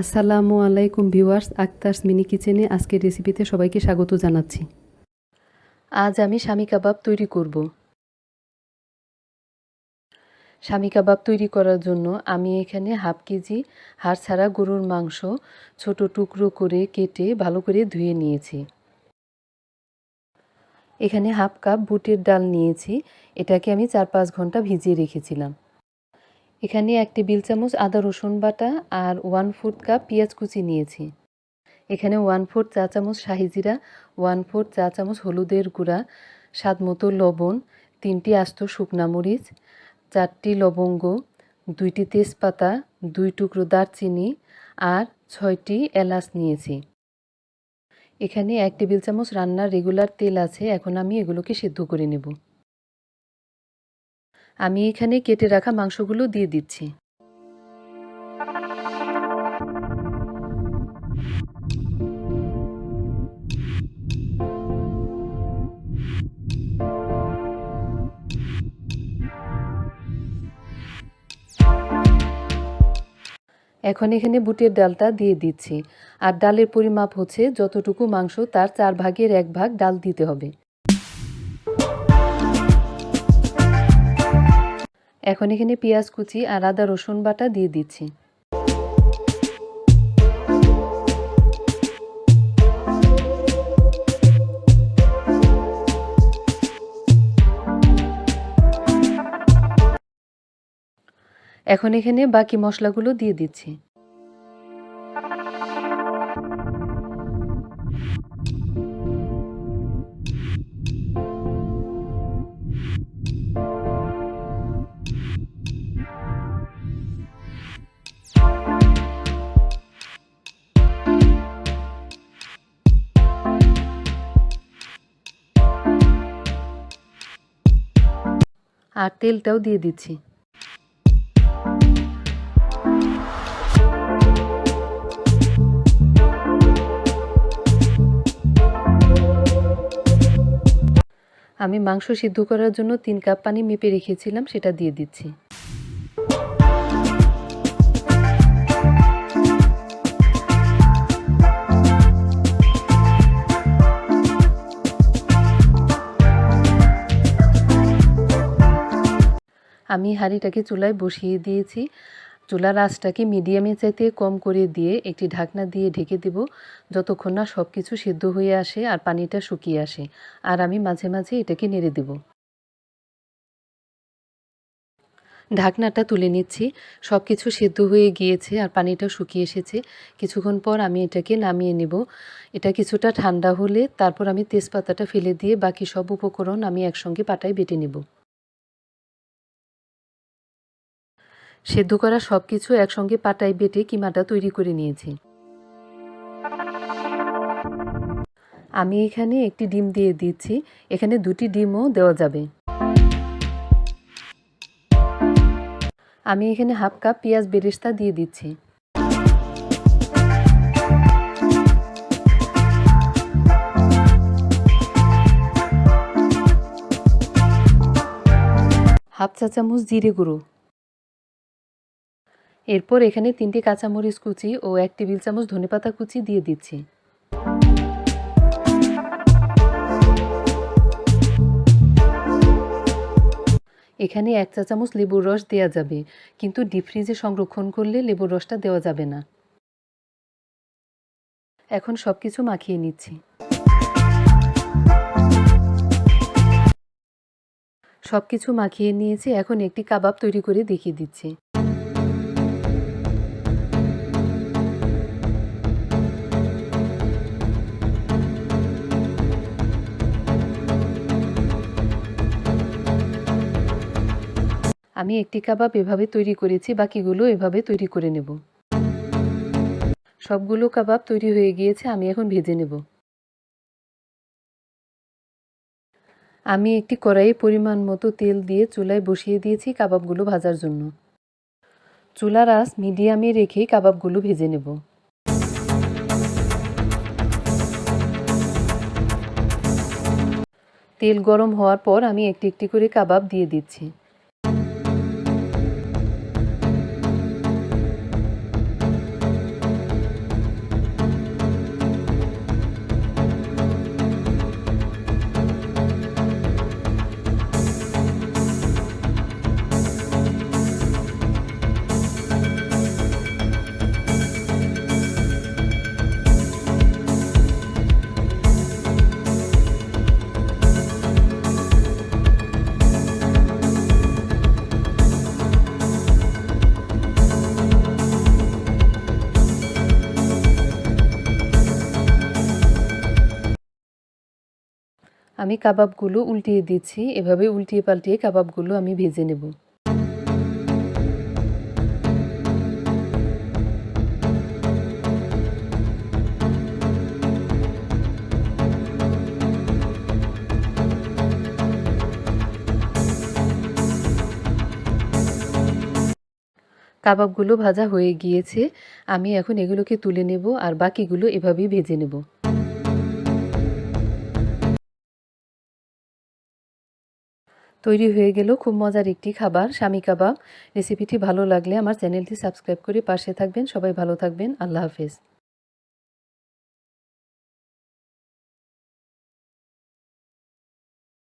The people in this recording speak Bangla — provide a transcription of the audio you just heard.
আসসালামু আলাইকুম ভিউয়ার্স, আক্তারস মিনি কিচেনে আজকের রেসিপিতে সবাইকে স্বাগত জানাচ্ছি। আজ আমি শামি কাবাব তৈরি করব। শামি কাবাব তৈরি করার জন্য আমি এখানে হাফ কেজি হাড় ছাড়া গরুর মাংস ছোট টুকরো করে কেটে ভালো করে ধুয়ে নিয়েছি। এখানে হাফ কাপ বুটের ডাল নিয়েছি, এটাকে আমি 4-5 ঘন্টা ভিজিয়ে রেখেছিলাম। এখানে 1 টেবিল চামচ আদা রসুন বাটা আর 1/4 কাপ পেঁয়াজ কুচি নিয়েছি। এখানে 1/4 চা চামচ শাহি জিরা, 1/4 চা চামচ হলুদের গুঁড়া, স্বাদ মতো লবণ, 3টি আস্ত শুকনা মরিচ, 4টি লবঙ্গ, 2টি তেজপাতা, 2 টুকরো দারচিনি আর 6টি এলাচ নিয়েছি। এখানে 1 টেবিল চামচ রান্নার রেগুলার তেল আছে, এখন আমি এগুলোকে সিদ্ধ করে নেব। আমি এখানে কেটে রাখা মাংসগুলো দিয়ে দিচ্ছি। এখন এখানে বুটের ডালটা দিয়ে দিচ্ছি, আর ডালের পরিমাপ হচ্ছে যতটুকু মাংস তার 4 ভাগের 1 ভাগ ডাল দিতে হবে। এখন এখানে পেঁয়াজ কুচি আর আদা রসুন বাটা দিয়ে দিচ্ছি। এখন এখানে বাকি মশলাগুলো দিয়ে দিচ্ছি। আর তেলটাও দিয়ে দিচ্ছি। আমি মাংস সিদ্ধ করার জন্য 3 কাপ পানি মেপে রেখেছিলাম, সেটা দিয়ে দিচ্ছি। আমি হাঁড়িটাকে চুলায় বসিয়ে দিয়েছি। চুলার আঁচটাকে মিডিয়ামে চাইতে কম করে দিয়ে একটি ঢাকনা দিয়ে ঢেকে দেব, যতক্ষণ না সব কিছু সিদ্ধ হয়ে আসে আর পানিটা শুকিয়ে আসে। আর আমি মাঝে মাঝে এটাকে নেড়ে দেব। ঢাকনাটা তুলে নিচ্ছি। সব কিছু সেদ্ধ হয়ে গিয়েছে আর পানিটা শুকিয়ে এসেছে। কিছুক্ষণ পর আমি এটাকে নামিয়ে নেব। এটা কিছুটা ঠান্ডা হলে তারপর আমি তেজপাতাটা ফেলে দিয়ে বাকি সব উপকরণ আমি একসঙ্গে পাটায় বেটে নেব। সেদ্ধ করা সব কিছু একসঙ্গে পাটায় বেটে কিমাটা তৈরি করে নিয়েছি। আমি এখানে একটি ডিম দিয়ে দিচ্ছি, এখানে 2টি ডিমও দেওয়া যাবে। আমি এখানে হাফ কাপ পেঁয়াজ বেরেস্তা দিয়ে দিচ্ছি। হাফ চা চামচ জিরে গুঁড়ো। এরপর এখানে 3টি কাঁচামরিচ কুচি ও 1 টেবিল চামচ ধনেপাতা কুচি দিয়ে দিচ্ছি। এখানে 1 চা চামচ লেবুর রস দেওয়া যাবে, কিন্তু ডিপ ফ্রিজে সংরক্ষণ করলে লেবুর রসটা দেওয়া যাবে না। এখন সব কিছু মাখিয়ে নিচ্ছি। সব কিছু মাখিয়ে নিয়েছি, এখন একটি কাবাব তৈরি করে দেখিয়ে দিচ্ছি। আমি একটি কাবাব এভাবে তৈরি করেছি, বাকিগুলো এভাবে তৈরি করে নেব। সবগুলো কাবাব তৈরি হয়ে গিয়েছে, আমি এখন ভেজে নেব। আমি একটি কড়াইয়ে পরিমাণ মতো তেল দিয়ে চুলায় বসিয়ে দিয়েছি কাবাবগুলো ভাজার জন্য। চুলার আঁচ মিডিয়ামে রেখে কাবাবগুলো ভেজে নেব। তেল গরম হওয়ার পর আমি একটি একটি করে কাবাব দিয়ে দিচ্ছি। আমি কাবাবগুলো উল্টিয়ে দিচ্ছি। এভাবে উল্টিয়ে পাল্টিয়ে কাবাবগুলো আমি ভেজে নেব। কাবাবগুলো ভাজা হয়ে গিয়েছে। আমি এখন এগুলোকে তুলে নেব আর বাকিগুলো এভাবেই ভেজে নেব। তৈরি হয়ে গেল খুব মজার একটি খাবার শামি কাবাব। রেসিপিটি ভালো লাগলে আমার চ্যানেলটি সাবস্ক্রাইব করে পাশে থাকবেন। সবাই ভালো থাকবেন। আল্লাহ হাফেজ।